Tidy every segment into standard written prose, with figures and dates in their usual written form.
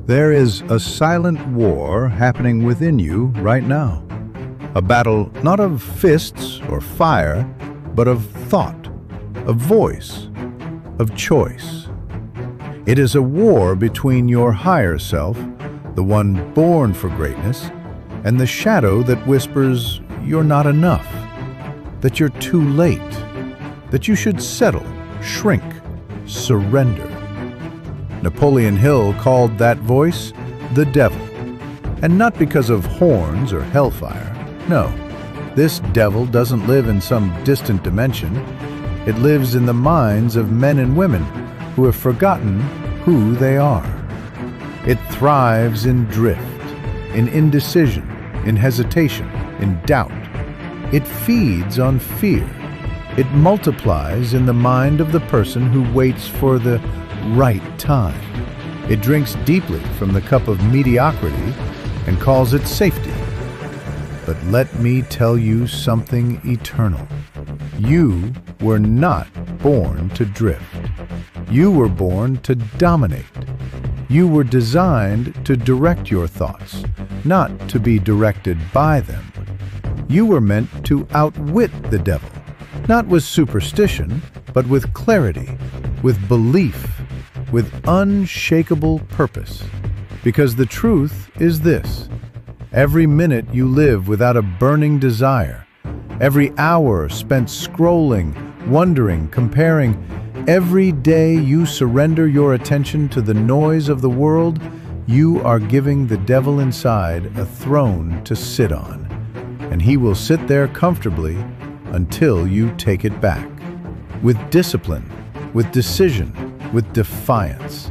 There is a silent war happening within you right now. A battle not of fists or fire, but of thought, of voice, of choice. It is a war between your higher self, the one born for greatness, and the shadow that whispers you're not enough, that you're too late, that you should settle, shrink, surrender. Napoleon Hill called that voice the devil, and not because of horns or hellfire. No, this devil doesn't live in some distant dimension. It lives in the minds of men and women who have forgotten who they are. It thrives in drift, in indecision, in hesitation, in doubt. It feeds on fear. It multiplies in the mind of the person who waits for the right time. It drinks deeply from the cup of mediocrity and calls it safety. But let me tell you something eternal. You were not born to drift. You were born to dominate. You were designed to direct your thoughts, not to be directed by them. You were meant to outwit the devil, not with superstition, but with clarity, with belief, with unshakable purpose. Because the truth is this: every minute you live without a burning desire, every hour spent scrolling, wondering, comparing, every day you surrender your attention to the noise of the world, you are giving the devil inside a throne to sit on. And he will sit there comfortably until you take it back. With discipline, with decision, with defiance.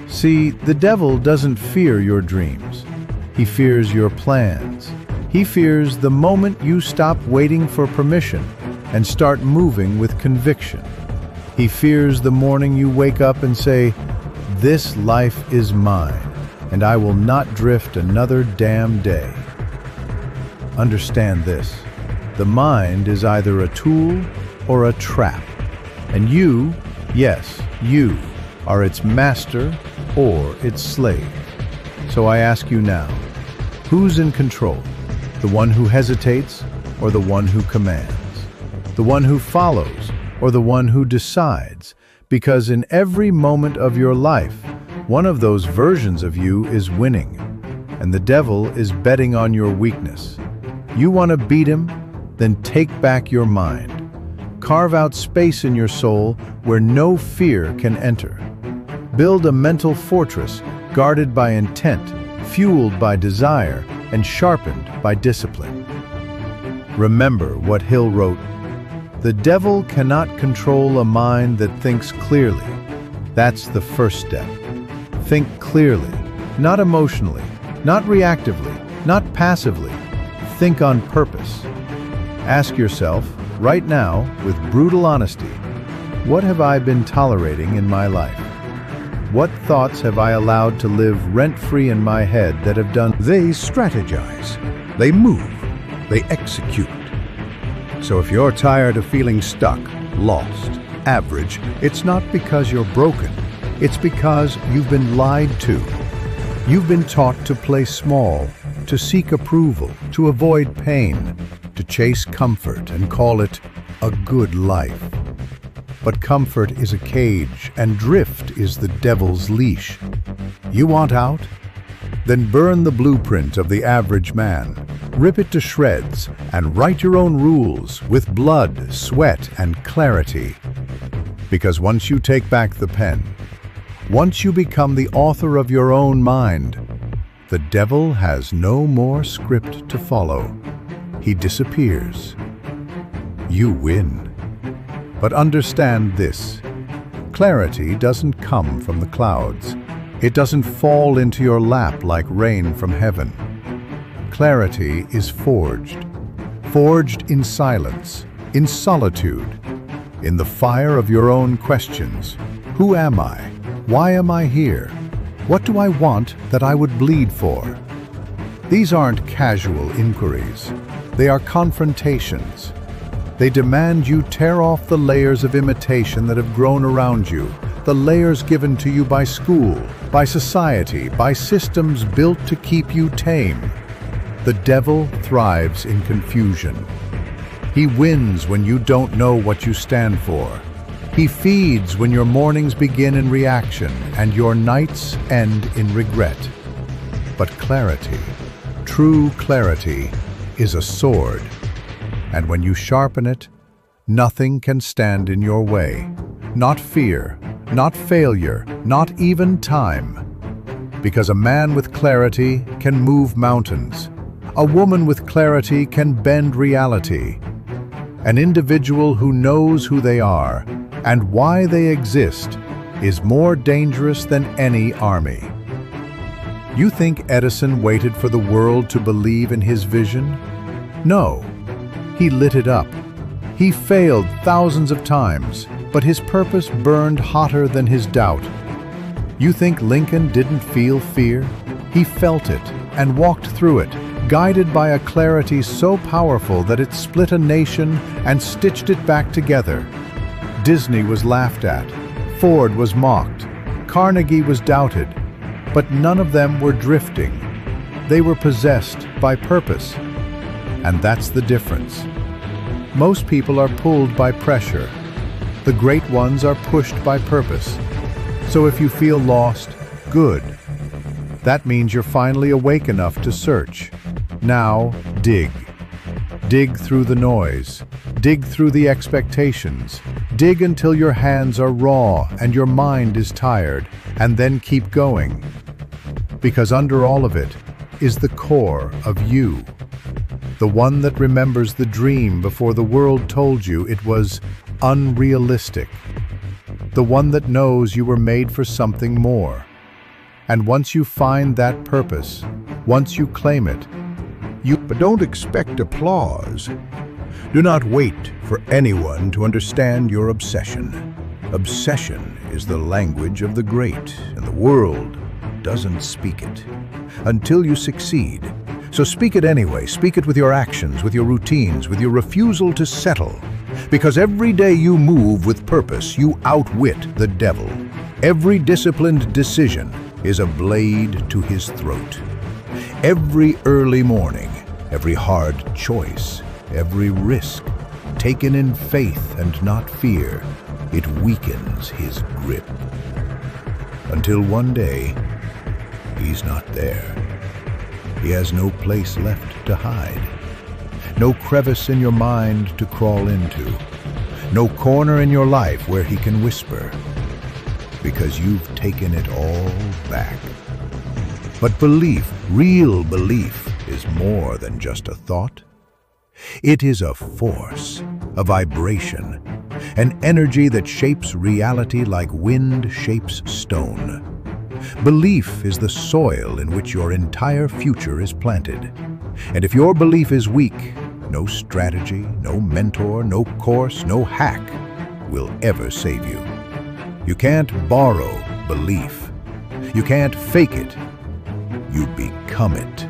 See, the devil doesn't fear your dreams. He fears your plans. He fears the moment you stop waiting for permission and start moving with conviction. He fears the morning you wake up and say, "This life is mine, and I will not drift another damn day." Understand this: the mind is either a tool or a trap, and you, yes, you, are its master or its slave. So I ask you now, who's in control? The one who hesitates or the one who commands? The one who follows or the one who decides? Because in every moment of your life, one of those versions of you is winning, and the devil is betting on your weakness. You want to beat him? Then take back your mind. Carve out space in your soul where no fear can enter. Build a mental fortress guarded by intent, fueled by desire, and sharpened by discipline. Remember what Hill wrote: "The devil cannot control a mind that thinks clearly." That's the first step. Think clearly, not emotionally, not reactively, not passively. Think on purpose. Ask yourself, right now, with brutal honesty, what have I been tolerating in my life? What thoughts have I allowed to live rent-free in my head that have done? They strategize, they move, they execute. So if you're tired of feeling stuck, lost, average, it's not because you're broken. It's because you've been lied to. You've been taught to play small, to seek approval, to avoid pain, to chase comfort and call it a good life. But comfort is a cage, and drift is the devil's leash. You want out? Then burn the blueprint of the average man, rip it to shreds, and write your own rules with blood, sweat, and clarity. Because once you take back the pen, once you become the author of your own mind, the devil has no more script to follow. He disappears. You win. But understand this: clarity doesn't come from the clouds. It doesn't fall into your lap like rain from heaven. Clarity is forged. Forged in silence, in solitude, in the fire of your own questions. Who am I? Why am I here? What do I want that I would bleed for? These aren't casual inquiries. They are confrontations. They demand you tear off the layers of imitation that have grown around you, the layers given to you by school, by society, by systems built to keep you tame. The devil thrives in confusion. He wins when you don't know what you stand for. He feeds when your mornings begin in reaction and your nights end in regret. But clarity, true clarity, is a sword. And when you sharpen it, nothing can stand in your way. Not fear, not failure, not even time. Because a man with clarity can move mountains. A woman with clarity can bend reality. An individual who knows who they are and why they exist is more dangerous than any army. You think Edison waited for the world to believe in his vision? No, he lit it up. He failed thousands of times, but his purpose burned hotter than his doubt. You think Lincoln didn't feel fear? He felt it and walked through it, guided by a clarity so powerful that it split a nation and stitched it back together. Disney was laughed at, Ford was mocked, Carnegie was doubted, but none of them were drifting. They were possessed by purpose. And that's the difference. Most people are pulled by pressure. The great ones are pushed by purpose. So if you feel lost, good. That means you're finally awake enough to search. Now, dig. Dig through the noise. Dig through the expectations. Dig until your hands are raw and your mind is tired, and then keep going. Because under all of it is the core of you. The one that remembers the dream before the world told you it was unrealistic. The one that knows you were made for something more. And once you find that purpose, once you claim it, But don't expect applause. Do not wait for anyone to understand your obsession. Obsession is the language of the great, and the world doesn't speak it until you succeed. So speak it anyway. Speak it with your actions, with your routines, with your refusal to settle. Because every day you move with purpose, you outwit the devil. Every disciplined decision is a blade to his throat. Every early morning, every hard choice, every risk, taken in faith and not fear, it weakens his grip. Until one day, he's not there. He has no place left to hide. No crevice in your mind to crawl into. No corner in your life where he can whisper. Because you've taken it all back. But belief, real belief, is more than just a thought. It is a force, a vibration, an energy that shapes reality like wind shapes stone. Belief is the soil in which your entire future is planted. And if your belief is weak, no strategy, no mentor, no course, no hack will ever save you. You can't borrow belief. You can't fake it. You become it.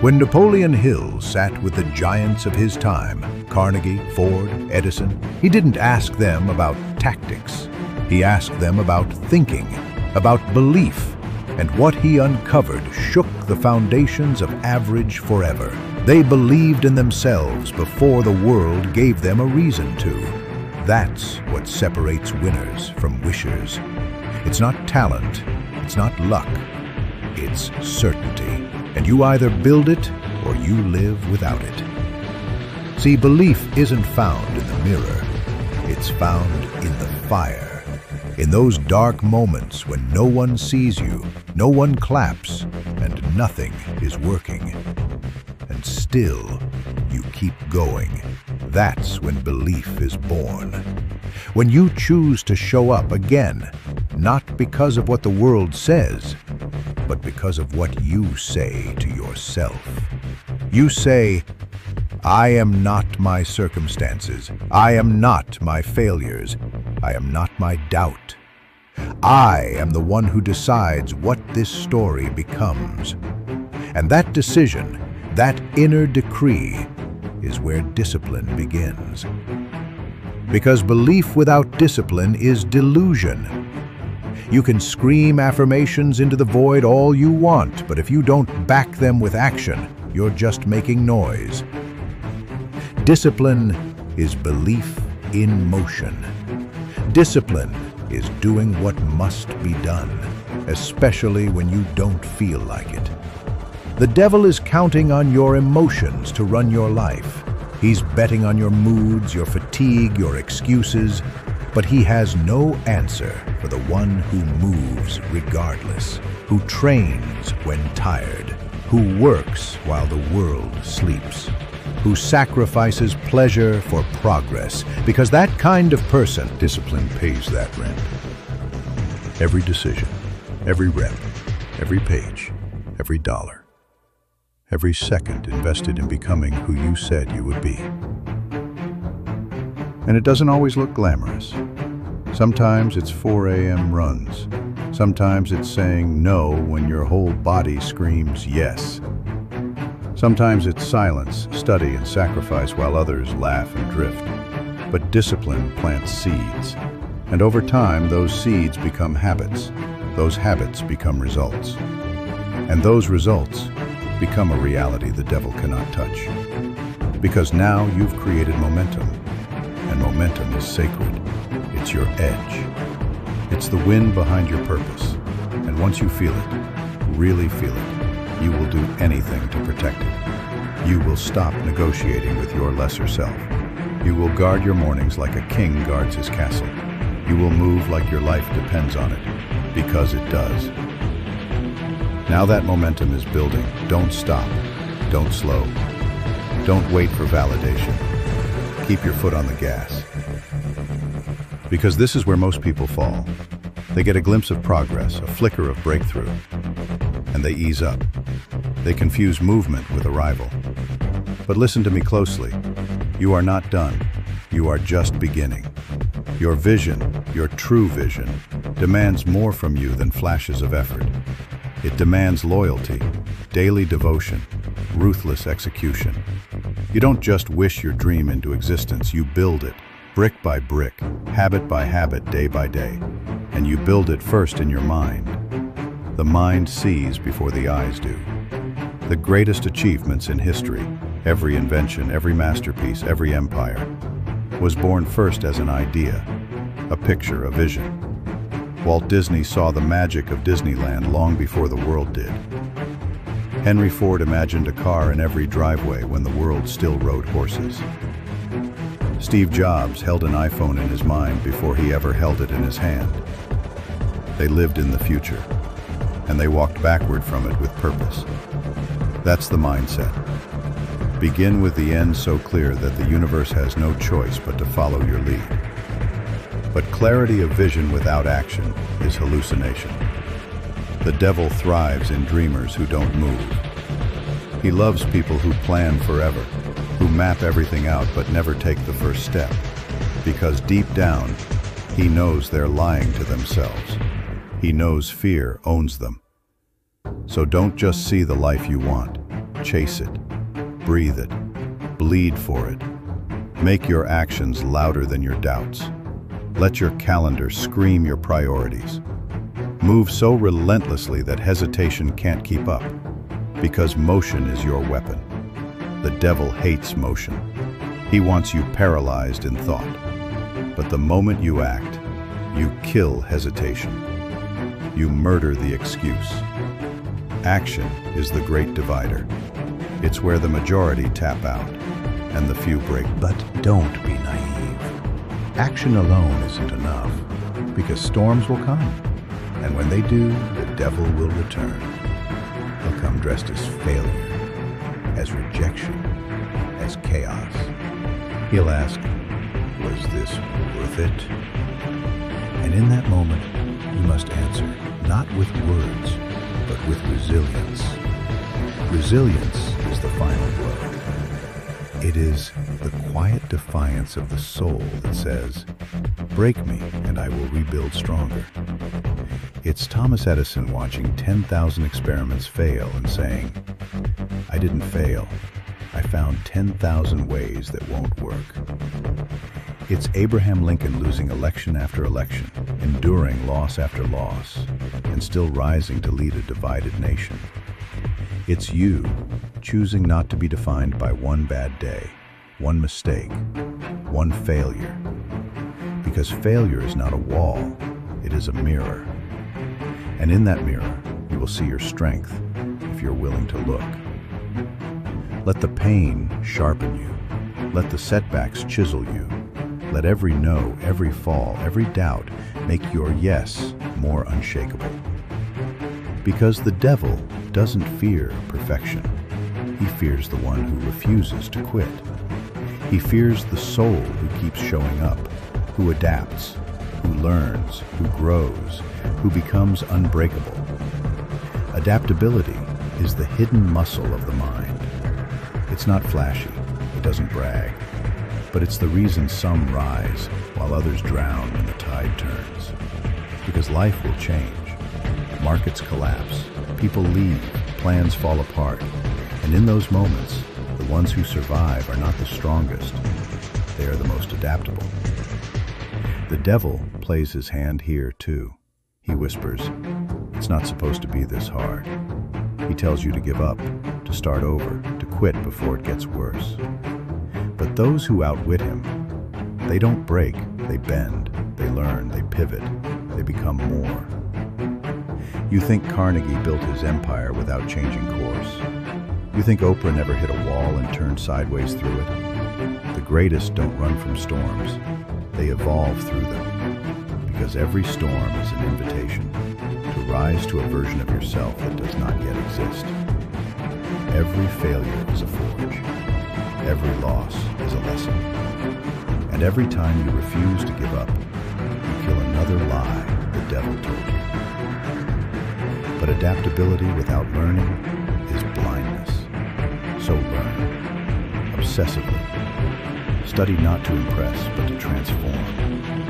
When Napoleon Hill sat with the giants of his time, Carnegie, Ford, Edison, he didn't ask them about tactics. He asked them about thinking, about belief, and what he uncovered shook the foundations of average forever. They believed in themselves before the world gave them a reason to. That's what separates winners from wishers. It's not talent, it's not luck, it's certainty. And you either build it or you live without it. See, belief isn't found in the mirror, it's found in the fire. In those dark moments when no one sees you, no one claps, and nothing is working. And still, you keep going. That's when belief is born. When you choose to show up again, not because of what the world says, but because of what you say to yourself. You say, I am not my circumstances. I am not my failures. I am not my doubt. I am the one who decides what this story becomes. And that decision, that inner decree, is where discipline begins. Because belief without discipline is delusion. You can scream affirmations into the void all you want, but if you don't back them with action, you're just making noise. Discipline is belief in motion. Discipline is doing what must be done, especially when you don't feel like it. The devil is counting on your emotions to run your life. He's betting on your moods, your fatigue, your excuses, but he has no answer for the one who moves regardless, who trains when tired, who works while the world sleeps, who sacrifices pleasure for progress, because that kind of person, discipline pays that rent. Every decision, every rep, every page, every dollar, every second invested in becoming who you said you would be. And it doesn't always look glamorous. Sometimes it's 4 a.m. runs. Sometimes it's saying no when your whole body screams yes. Sometimes it's silence, study, and sacrifice while others laugh and drift. But discipline plants seeds. And over time, those seeds become habits. Those habits become results. And those results become a reality the devil cannot touch. Because now you've created momentum. And momentum is sacred. It's your edge. It's the wind behind your purpose. And once you feel it, really feel it, you will do anything to protect it. You will stop negotiating with your lesser self. You will guard your mornings like a king guards his castle. You will move like your life depends on it, because it does. Now that momentum is building, don't stop, don't slow, don't wait for validation. Keep your foot on the gas. Because this is where most people fall. They get a glimpse of progress, a flicker of breakthrough, and they ease up. They confuse movement with arrival. But listen to me closely. You are not done. You are just beginning. Your vision, your true vision, demands more from you than flashes of effort. It demands loyalty, daily devotion, ruthless execution. You don't just wish your dream into existence, you build it, brick by brick, habit by habit, day by day. And you build it first in your mind. The mind sees before the eyes do. The greatest achievements in history, every invention, every masterpiece, every empire, was born first as an idea, a picture, a vision. Walt Disney saw the magic of Disneyland long before the world did. Henry Ford imagined a car in every driveway when the world still rode horses. Steve Jobs held an iPhone in his mind before he ever held it in his hand. They lived in the future, and they walked backward from it with purpose. That's the mindset. Begin with the end so clear that the universe has no choice but to follow your lead. But clarity of vision without action is hallucination. The devil thrives in dreamers who don't move. He loves people who plan forever, who map everything out but never take the first step. Because deep down, he knows they're lying to themselves. He knows fear owns them. So don't just see the life you want. Chase it. Breathe it. Bleed for it. Make your actions louder than your doubts. Let your calendar scream your priorities. Move so relentlessly that hesitation can't keep up, because motion is your weapon. The devil hates motion. He wants you paralyzed in thought. But the moment you act, you kill hesitation. You murder the excuse. Action is the great divider. It's where the majority tap out and the few break. But don't be naive. Action alone isn't enough, because storms will come. And when they do, the devil will return. He'll come dressed as failure, as rejection, as chaos. He'll ask, was this worth it? And in that moment, you must answer, not with words, but with resilience. Resilience is the final blow. It is the quiet defiance of the soul that says, break me and I will rebuild stronger. It's Thomas Edison watching 10,000 experiments fail and saying, I didn't fail. I found 10,000 ways that won't work. It's Abraham Lincoln losing election after election, enduring loss after loss, and still rising to lead a divided nation. It's you choosing not to be defined by one bad day, one mistake, one failure. Because failure is not a wall, it is a mirror. And in that mirror, you will see your strength if you're willing to look. Let the pain sharpen you. Let the setbacks chisel you. Let every no, every fall, every doubt make your yes more unshakable. Because the devil doesn't fear perfection. He fears the one who refuses to quit. He fears the soul who keeps showing up, who adapts, who learns, who grows, who becomes unbreakable. Adaptability is the hidden muscle of the mind. It's not flashy, it doesn't brag, but it's the reason some rise while others drown when the tide turns. Because life will change. Markets collapse, people leave, plans fall apart, and in those moments, the ones who survive are not the strongest, they are the most adaptable. The devil plays his hand here too. He whispers, "It's not supposed to be this hard." He tells you to give up, to start over, to quit before it gets worse. But those who outwit him, they don't break, they bend, they learn, they pivot, they become more. You think Carnegie built his empire without changing course. You think Oprah never hit a wall and turned sideways through it. The greatest don't run from storms, they evolve through them. Because every storm is an invitation to rise to a version of yourself that does not yet exist. Every failure is a forge. Every loss is a lesson. And every time you refuse to give up, you kill another lie the devil told you. But adaptability without learning is blindness. So learn, obsessively. Study not to impress, but to transform.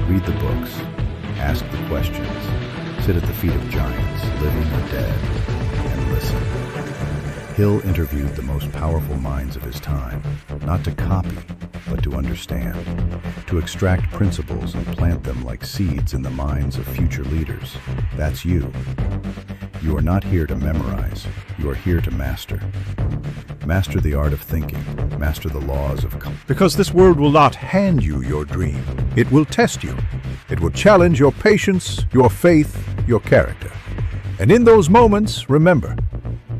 Read the books, ask the questions, sit at the feet of giants, living or dead, and listen. Hill interviewed the most powerful minds of his time, not to copy, but to understand, to extract principles and plant them like seeds in the minds of future leaders. That's you. You are not here to memorize, you are here to master. Master the art of thinking, master the laws of Because this world will not hand you your dream. It will test you. It will challenge your patience, your faith, your character. And in those moments, remember,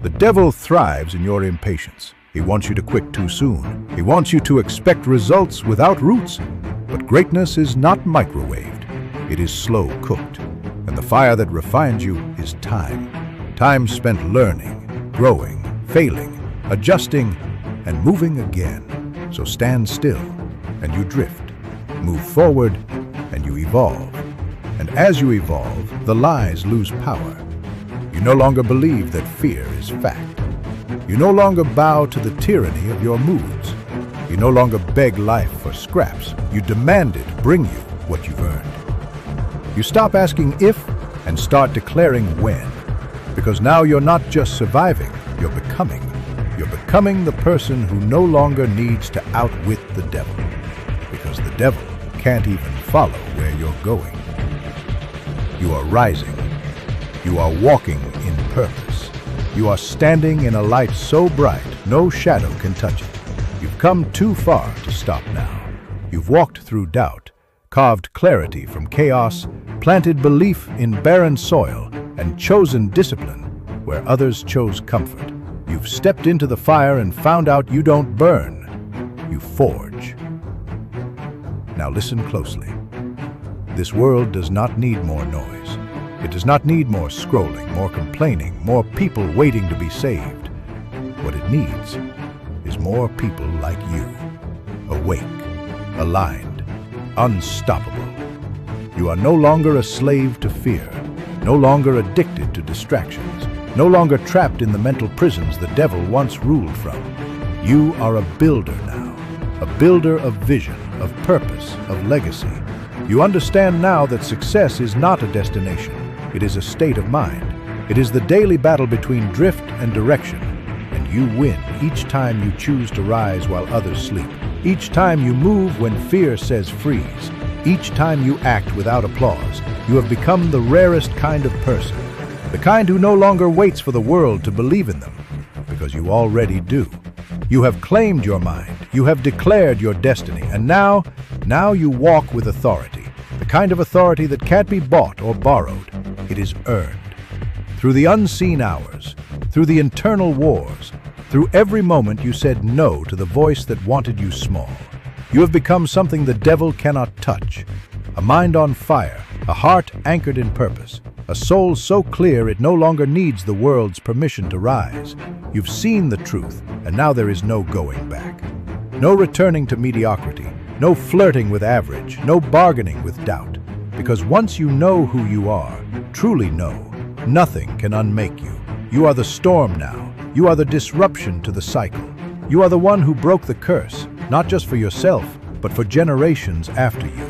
the devil thrives in your impatience. He wants you to quit too soon. He wants you to expect results without roots. But greatness is not microwaved. It is slow cooked. And the fire that refines you is time. Time spent learning, growing, failing, adjusting, and moving again. So stand still, and you drift. Move forward, and you evolve. And as you evolve, the lies lose power. You no longer believe that fear is fact. You no longer bow to the tyranny of your moods. You no longer beg life for scraps. You demand it bring you what you've earned. You stop asking if and start declaring when. Because now you're not just surviving, you're becoming. You're becoming the person who no longer needs to outwit the devil. Because the devil can't even follow where you're going. You are rising. You are walking in purpose. You are standing in a light so bright, no shadow can touch it. You've come too far to stop now. You've walked through doubt, carved clarity from chaos, planted belief in barren soil, and chosen discipline where others chose comfort. You've stepped into the fire and found out you don't burn, you forge. Now listen closely. This world does not need more noise. It does not need more scrolling, more complaining, more people waiting to be saved. What it needs is more people like you, awake, aligned, unstoppable. You are no longer a slave to fear, no longer addicted to distractions, no longer trapped in the mental prisons the devil once ruled from. You are a builder now, a builder of vision, of purpose, of legacy. You understand now that success is not a destination. It is a state of mind. It is the daily battle between drift and direction, and you win each time you choose to rise while others sleep. Each time you move when fear says freeze, each time you act without applause, you have become the rarest kind of person. The kind who no longer waits for the world to believe in them, because you already do. You have claimed your mind, you have declared your destiny, and now you walk with authority. The kind of authority that can't be bought or borrowed. It is earned. Through the unseen hours, through the internal wars, through every moment you said no to the voice that wanted you small. You have become something the devil cannot touch. A mind on fire, a heart anchored in purpose, a soul so clear it no longer needs the world's permission to rise. You've seen the truth, and now there is no going back. No returning to mediocrity, no flirting with average, no bargaining with doubt. Because once you know who you are, truly know, nothing can unmake you. You are the storm now. You are the disruption to the cycle. You are the one who broke the curse, not just for yourself, but for generations after you.